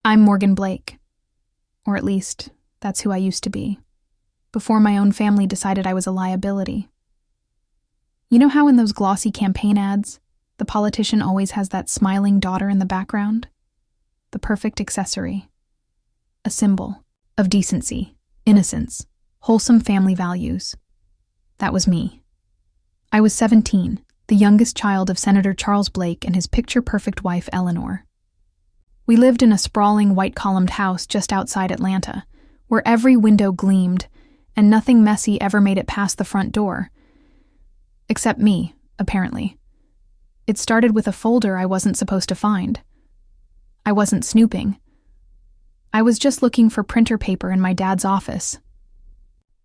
I'm Morgan Blake. Or at least, that's who I used to be, before my own family decided I was a liability. You know how in those glossy campaign ads, the politician always has that smiling daughter in the background? The perfect accessory. A symbol of decency, innocence, wholesome family values. That was me. I was 17, the youngest child of Senator Charles Blake and his picture-perfect wife, Eleanor. We lived in a sprawling white-columned house just outside Atlanta, where every window gleamed, and nothing messy ever made it past the front door. Except me, apparently. It started with a folder I wasn't supposed to find. I wasn't snooping. I was just looking for printer paper in my dad's office.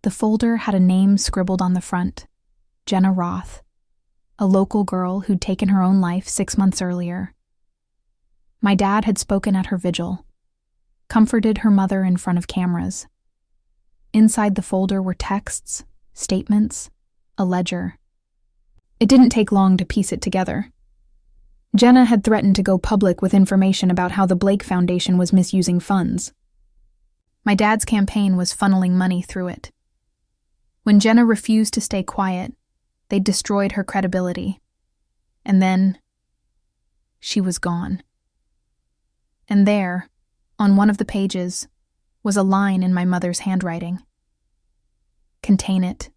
The folder had a name scribbled on the front, Jenna Roth, a local girl who'd taken her own life 6 months earlier. My dad had spoken at her vigil, comforted her mother in front of cameras. Inside the folder were texts, statements, a ledger. It didn't take long to piece it together. Jenna had threatened to go public with information about how the Blake Foundation was misusing funds. My dad's campaign was funneling money through it. When Jenna refused to stay quiet, they destroyed her credibility. And then, she was gone. And there, on one of the pages, was a line in my mother's handwriting. Contain it.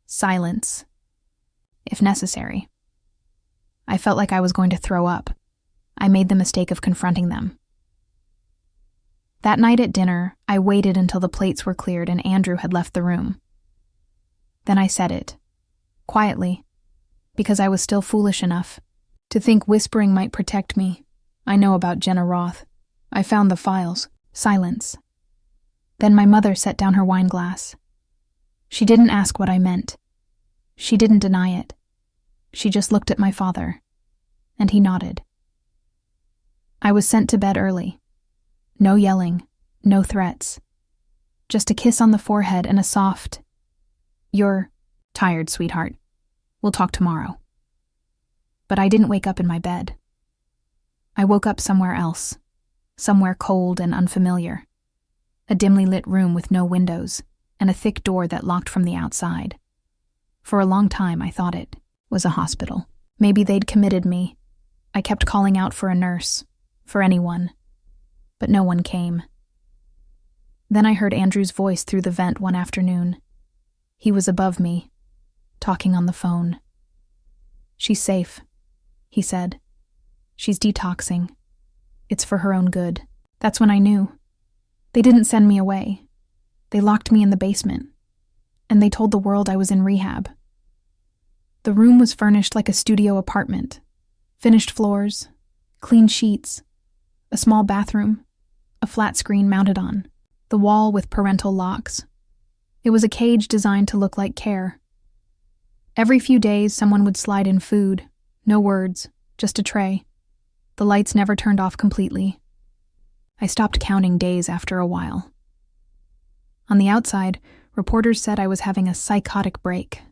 Silence. If necessary. I felt like I was going to throw up. I made the mistake of confronting them. That night at dinner, I waited until the plates were cleared and Andrew had left the room. Then I said it, quietly, because I was still foolish enough to think whispering might protect me. I know about Jenna Roth. I found the files. Silence. Then my mother set down her wine glass. She didn't ask what I meant. She didn't deny it. She just looked at my father, and he nodded. I was sent to bed early. No yelling, no threats. Just a kiss on the forehead and a soft, "You're tired, sweetheart. We'll talk tomorrow." But I didn't wake up in my bed. I woke up somewhere else, somewhere cold and unfamiliar. A dimly lit room with no windows, and a thick door that locked from the outside. For a long time, I thought it was a hospital. Maybe they'd committed me. I kept calling out for a nurse, for anyone, but no one came. Then I heard Andrew's voice through the vent one afternoon. He was above me, talking on the phone. "She's safe," he said. "She's detoxing. It's for her own good." That's when I knew. They didn't send me away. They locked me in the basement, and they told the world I was in rehab. The room was furnished like a studio apartment. Finished floors, clean sheets, a small bathroom, a flat screen mounted on the wall with parental locks. It was a cage designed to look like care. Every few days, someone would slide in food, no words, just a tray. The lights never turned off completely. I stopped counting days after a while. On the outside, reporters said I was having a psychotic break.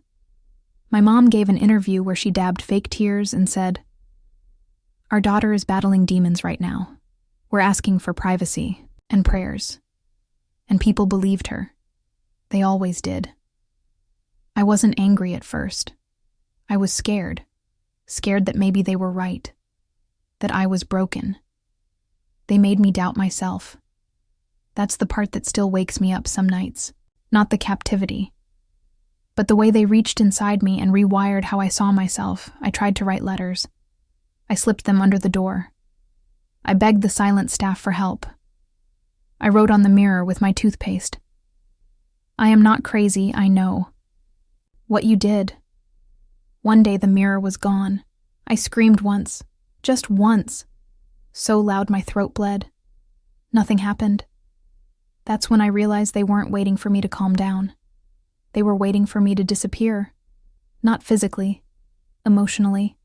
My mom gave an interview where she dabbed fake tears and said, "Our daughter is battling demons right now. We're asking for privacy and prayers." And people believed her. They always did. I wasn't angry at first. I was scared. Scared that maybe they were right. That I was broken. They made me doubt myself. That's the part that still wakes me up some nights. Not the captivity. But the way they reached inside me and rewired how I saw myself. I tried to write letters. I slipped them under the door. I begged the silent staff for help. I wrote on the mirror with my toothpaste. "I am not crazy, I know. What you did." One day the mirror was gone. I screamed once. Just once. So loud my throat bled. Nothing happened. That's when I realized they weren't waiting for me to calm down. They were waiting for me to disappear. Not physically, emotionally,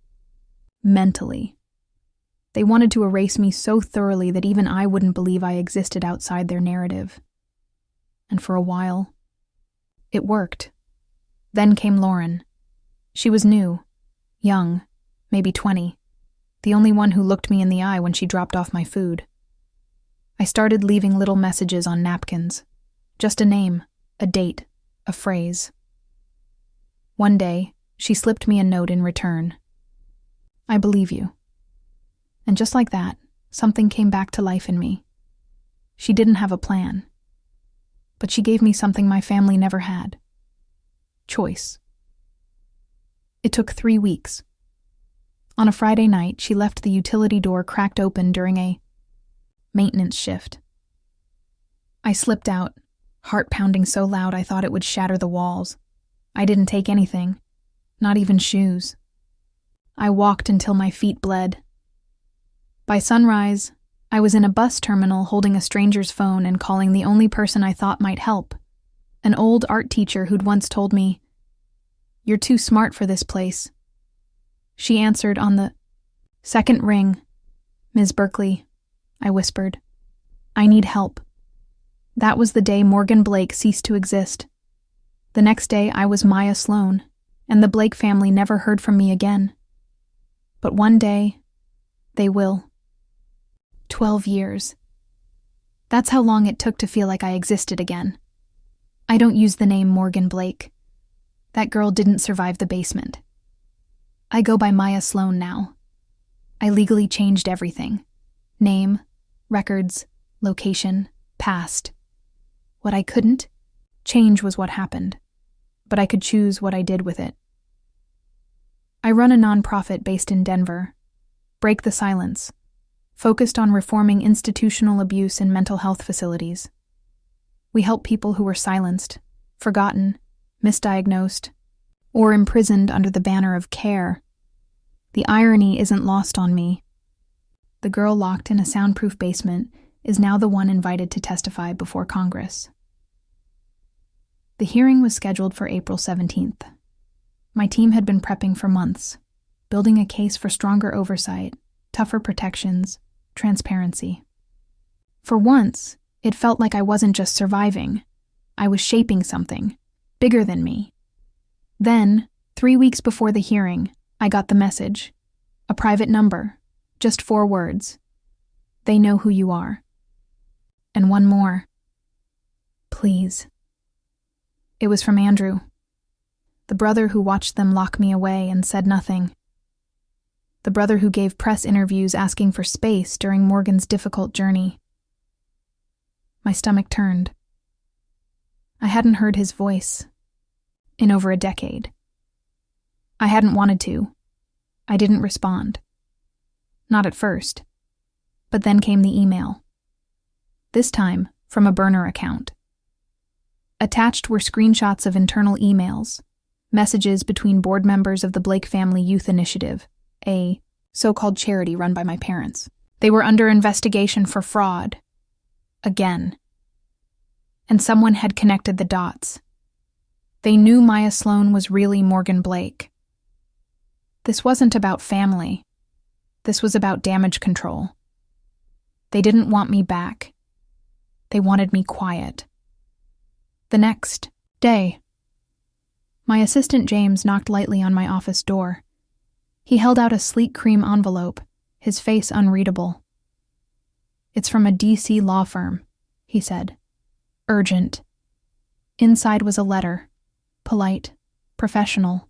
mentally. They wanted to erase me so thoroughly that even I wouldn't believe I existed outside their narrative. And for a while, it worked. Then came Lauren. She was new, young, maybe 20, the only one who looked me in the eye when she dropped off my food. I started leaving little messages on napkins. Just a name, a date, a phrase. One day, she slipped me a note in return. "I believe you." And just like that, something came back to life in me. She didn't have a plan, but she gave me something my family never had. Choice. It took 3 weeks. On a Friday night, she left the utility door cracked open during a maintenance shift. I slipped out, heart pounding so loud I thought it would shatter the walls. I didn't take anything, not even shoes. I walked until my feet bled. By sunrise, I was in a bus terminal holding a stranger's phone and calling the only person I thought might help, an old art teacher who'd once told me, "You're too smart for this place." She answered on the second ring. "Ms. Berkeley," I whispered, "I need help." That was the day Morgan Blake ceased to exist. The next day I was Maya Sloan, and the Blake family never heard from me again. But one day, they will. 12 years. That's how long it took to feel like I existed again. I don't use the name Morgan Blake. That girl didn't survive the basement. I go by Maya Sloan now. I legally changed everything. Name, records, location, past. What I couldn't, change was what happened, but I could choose what I did with it. I run a nonprofit based in Denver, Break the Silence, focused on reforming institutional abuse in mental health facilities. We help people who were silenced, forgotten, misdiagnosed, or imprisoned under the banner of care. The irony isn't lost on me. The girl locked in a soundproof basement is now the one invited to testify before Congress. The hearing was scheduled for April 17th. My team had been prepping for months, building a case for stronger oversight, tougher protections, transparency. For once, it felt like I wasn't just surviving. I was shaping something, bigger than me. Then, 3 weeks before the hearing, I got the message. A private number, just 4 words. "They know who you are." And one more. "Please." It was from Andrew, the brother who watched them lock me away and said nothing. The brother who gave press interviews asking for space during Morgan's difficult journey. My stomach turned. I hadn't heard his voice in over a decade. I hadn't wanted to. I didn't respond. Not at first. But then came the email. This time, from a burner account. Attached were screenshots of internal emails, messages between board members of the Blake Family Youth Initiative, a so-called charity run by my parents. They were under investigation for fraud. Again. And someone had connected the dots. They knew Maya Sloan was really Morgan Blake. This wasn't about family. This was about damage control. They didn't want me back. They wanted me quiet. The next day, my assistant James knocked lightly on my office door. He held out a sleek cream envelope, his face unreadable. "It's from a DC law firm," he said. "Urgent." Inside was a letter, polite, professional,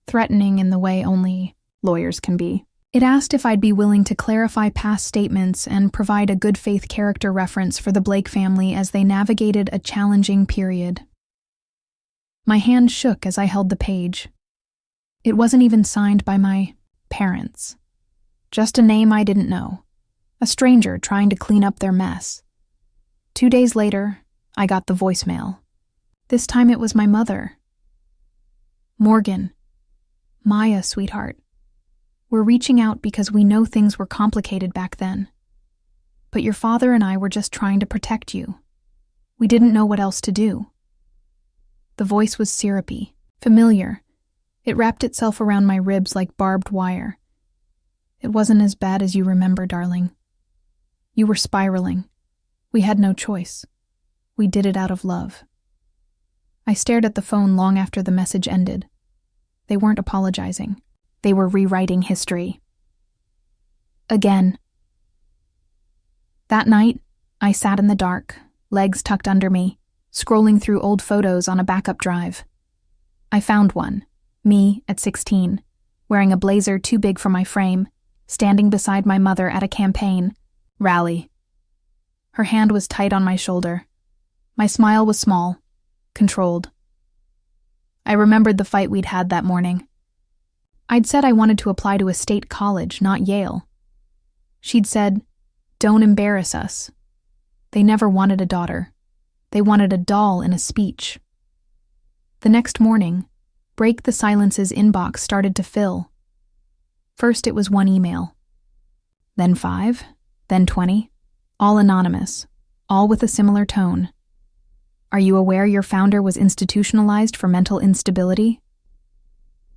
threatening in the way only lawyers can be. It asked if I'd be willing to clarify past statements and provide a good faith character reference for the Blake family as they navigated a challenging period. My hand shook as I held the page. It wasn't even signed by my parents. Just a name I didn't know. A stranger trying to clean up their mess. 2 days later, I got the voicemail. This time it was my mother. "Morgan. Maya, sweetheart. We're reaching out because we know things were complicated back then. But your father and I were just trying to protect you. We didn't know what else to do." The voice was syrupy, familiar. It wrapped itself around my ribs like barbed wire. "It wasn't as bad as you remember, darling. You were spiraling. We had no choice. We did it out of love." I stared at the phone long after the message ended. They weren't apologizing. They were rewriting history. Again. That night, I sat in the dark, legs tucked under me, scrolling through old photos on a backup drive. I found one, me at 16, wearing a blazer too big for my frame, standing beside my mother at a campaign rally. Her hand was tight on my shoulder. My smile was small, controlled. I remembered the fight we'd had that morning. I'd said I wanted to apply to a state college, not Yale. She'd said, "Don't embarrass us." They never wanted a daughter. They wanted a doll in a speech. The next morning, Break the Silence's inbox started to fill. First it was one email. Then 5, then 20, all anonymous, all with a similar tone. Are you aware your founder was institutionalized for mental instability?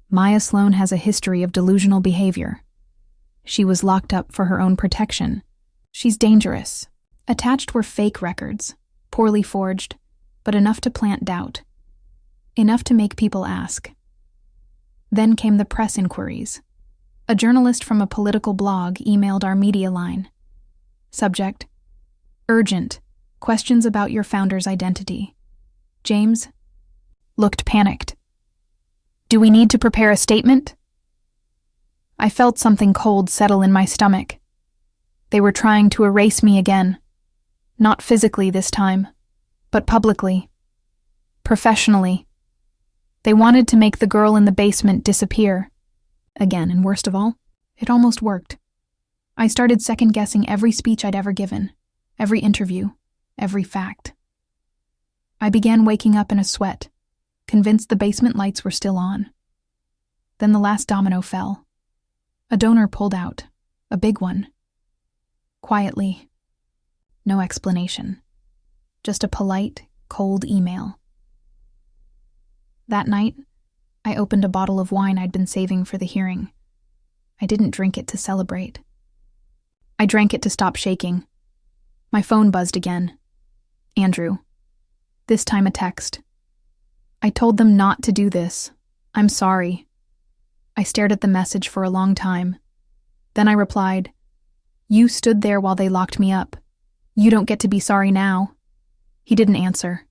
Maya Sloan has a history of delusional behavior. She was locked up for her own protection. She's dangerous. Attached were fake records, poorly forged, but enough to plant doubt. Enough to make people ask. Then came the press inquiries. A journalist from a political blog emailed our media line. Subject: urgent. Questions about your founder's identity. James looked panicked. Do we need to prepare a statement? I felt something cold settle in my stomach. They were trying to erase me again. Not physically this time, but publicly. Professionally. They wanted to make the girl in the basement disappear. Again, and worst of all, it almost worked. I started second-guessing every speech I'd ever given, every interview, every fact. I began waking up in a sweat, convinced the basement lights were still on. Then the last domino fell. A donor pulled out, a big one. Quietly. No explanation. Just a polite, cold email. That night, I opened a bottle of wine I'd been saving for the hearing. I didn't drink it to celebrate. I drank it to stop shaking. My phone buzzed again. Andrew. This time a text. I told them not to do this. I'm sorry. I stared at the message for a long time. Then I replied, You stood there while they locked me up. You don't get to be sorry now. He didn't answer.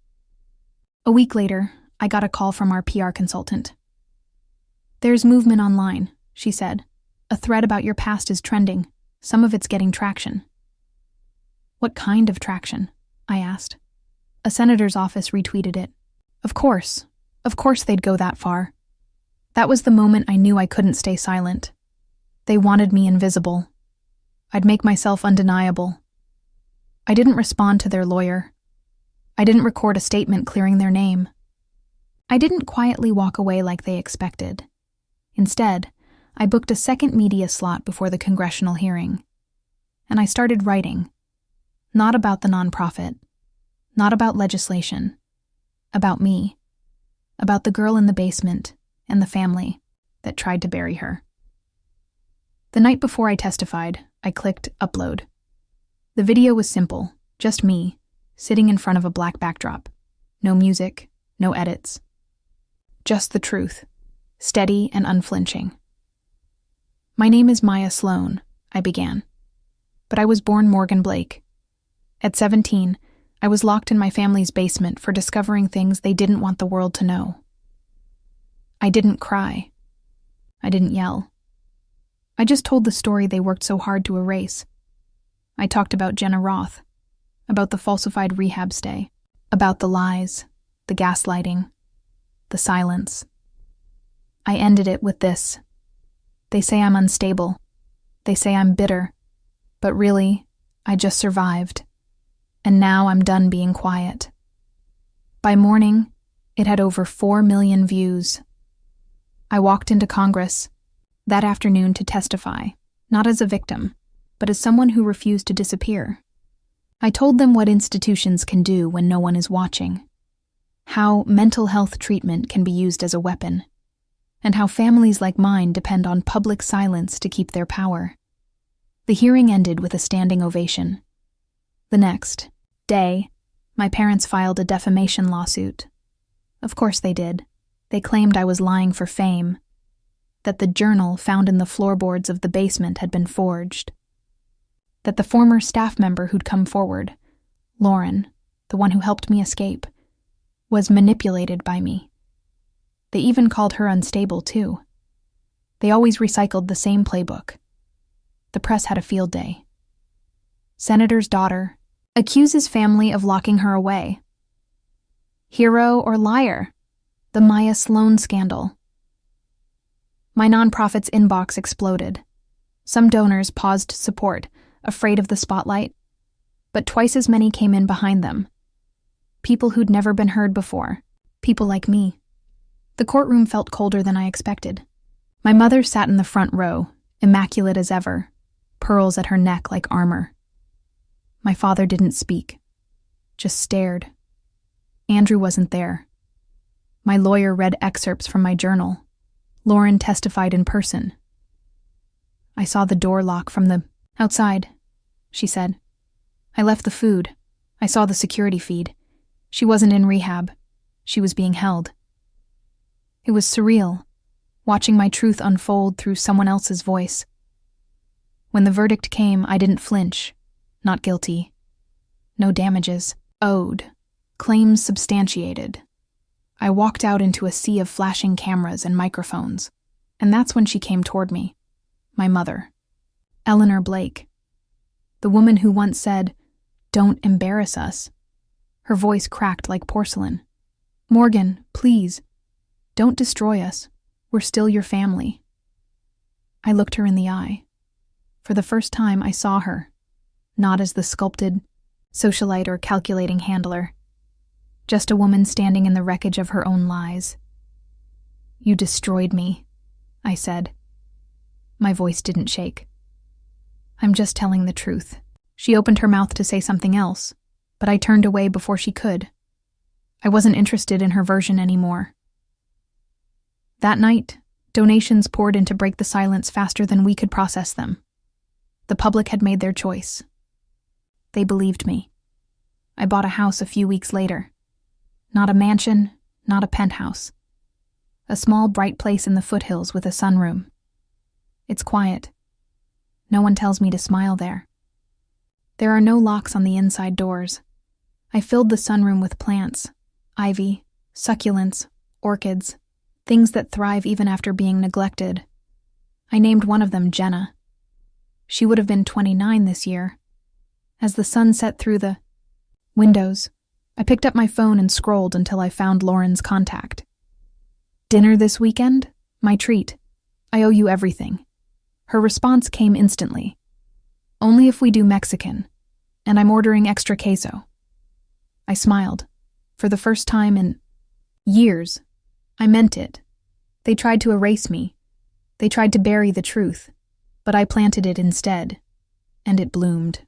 A week later, I got a call from our PR consultant. There's movement online, she said. A thread about your past is trending. Some of it's getting traction. What kind of traction? I asked. A senator's office retweeted it. Of course they'd go that far. That was the moment I knew I couldn't stay silent. They wanted me invisible. I'd make myself undeniable. I didn't respond to their lawyer. I didn't record a statement clearing their name. I didn't quietly walk away like they expected. Instead, I booked a second media slot before the congressional hearing. And I started writing. Not about the nonprofit. Not about legislation. About me. About the girl in the basement and the family that tried to bury her. The night before I testified, I clicked upload. The video was simple, just me, sitting in front of a black backdrop. No music, no edits. Just the truth, steady and unflinching. My name is Maya Sloan, I began. But I was born Morgan Blake. At 17, I was locked in my family's basement for discovering things they didn't want the world to know. I didn't cry. I didn't yell. I just told the story they worked so hard to erase. I talked about Jenna Roth, about the falsified rehab stay, about the lies, the gaslighting, the silence. I ended it with this. They say I'm unstable. They say I'm bitter. But really, I just survived. And now I'm done being quiet. By morning, it had over 4 million views. I walked into Congress that afternoon to testify, not as a victim, but as someone who refused to disappear. I told them what institutions can do when no one is watching, how mental health treatment can be used as a weapon, and how families like mine depend on public silence to keep their power. The hearing ended with a standing ovation. The next day, my parents filed a defamation lawsuit. Of course they did. They claimed I was lying for fame, that the journal found in the floorboards of the basement had been forged, that the former staff member who'd come forward Lauren, the one who helped me escape, was manipulated by me. They even called her unstable, too. They always recycled the same playbook. The press had a field day. Senator's daughter accuses family of locking her away. Hero or liar? The Maya Sloan scandal. My nonprofit's inbox exploded. Some donors paused support, afraid of the spotlight, but twice as many came in behind them. People who'd never been heard before. People like me. The courtroom felt colder than I expected. My mother sat in the front row, immaculate as ever, pearls at her neck like armor. My father didn't speak, just stared. Andrew wasn't there. My lawyer read excerpts from my journal. Lauren testified in person. I saw the door lock from the outside, she said. I left the food. I saw the security feed. She wasn't in rehab. She was being held. It was surreal, watching my truth unfold through someone else's voice. When the verdict came, I didn't flinch. Not guilty. No damages. Owed. Claims substantiated. I walked out into a sea of flashing cameras and microphones, and that's when she came toward me. My mother. Eleanor Blake. The woman who once said, "Don't embarrass us." Her voice cracked like porcelain. "Morgan, please. Don't destroy us. We're still your family." I looked her in the eye. For the first time, I saw her, not as the sculpted socialite or calculating handler, just a woman standing in the wreckage of her own lies. "You destroyed me," I said. My voice didn't shake. "I'm just telling the truth." She opened her mouth to say something else, but I turned away before she could. I wasn't interested in her version anymore. That night, donations poured in to break the silence faster than we could process them. The public had made their choice. They believed me. I bought a house a few weeks later. Not a mansion, not a penthouse. A small, bright place in the foothills with a sunroom. It's quiet. No one tells me to smile there. There are no locks on the inside doors. I filled the sunroom with plants, ivy, succulents, orchids, things that thrive even after being neglected. I named one of them Jenna. She would have been 29 this year. As the sun set through the windows, I picked up my phone and scrolled until I found Lauren's contact. "Dinner this weekend? My treat. I owe you everything." Her response came instantly. "Only if we do Mexican, and I'm ordering extra queso." I smiled. For the first time in years, I meant it. They tried to erase me. They tried to bury the truth, but I planted it instead, and it bloomed.